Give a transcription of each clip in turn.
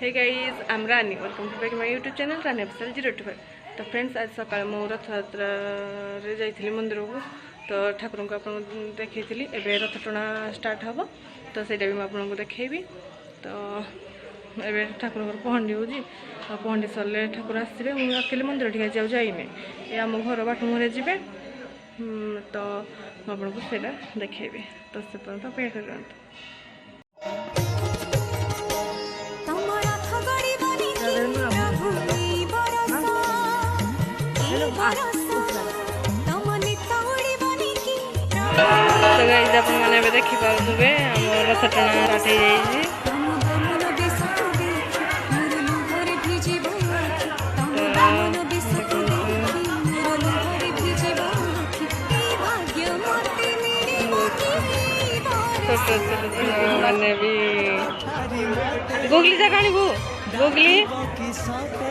Hey guys I am Rani welcome to back my YouTube channel Rani official 025। तो friends आज सकाळ मो रथयात्रा रे जाइथिली मंदिर को तो ठाकुर को आपन देखैथिली एबे रथ टणा स्टार्ट हबो तो सेटा भी आपन को देखैबी। तो एबे ठाकुर को पहंडी होजी आ पहंडी सरले ठाकुर आसीबे मु अकेले मंदिर ठीक जाउ जाइने ए हम घर बाट मोरे जिबे तो आपन को सेटा देखैबी। तो से पर्यंत अपेक्षा करंत। तो गाइस अपन माने बे देखि पाउथबे हम रथ टणा स्टार्ट हे जाई माने भी गुगली जा कानी बु गुगली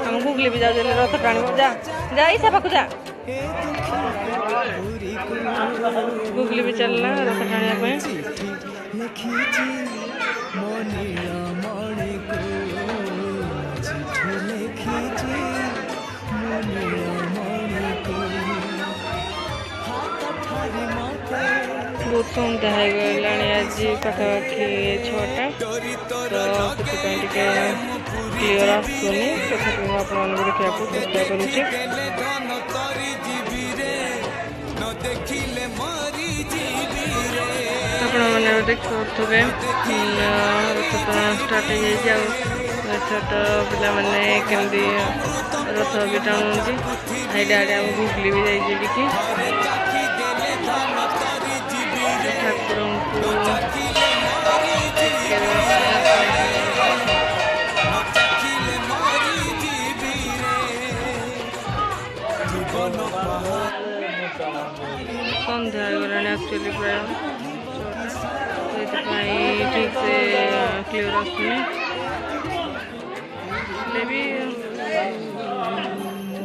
हम गुगली भी जा रथ टाणी जा जा इसा पाखु जा गुगली भी चलना रथ टाणिया पे बहुत सन्ध्या है आज पाखापाखि 6टा तो क्लीयर आसुनी तथापि आपको देखा चेष्टा करुचे। आपने देखुवे रथ स्टार्ट हो छोट पिला मैंने केमती रथ भी टाणुंट आईडे आड़े आम गुगली भी जाइए ठाकुर सन्ध्या गला एक्चुअली प्राय ठीक से क्लीयर आसुनी भी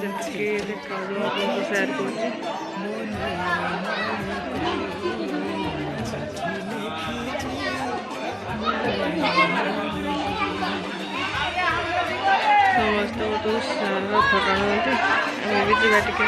देखा शेयर कर समस्त बहुत रथ टाणुंट आम भी जावा टिके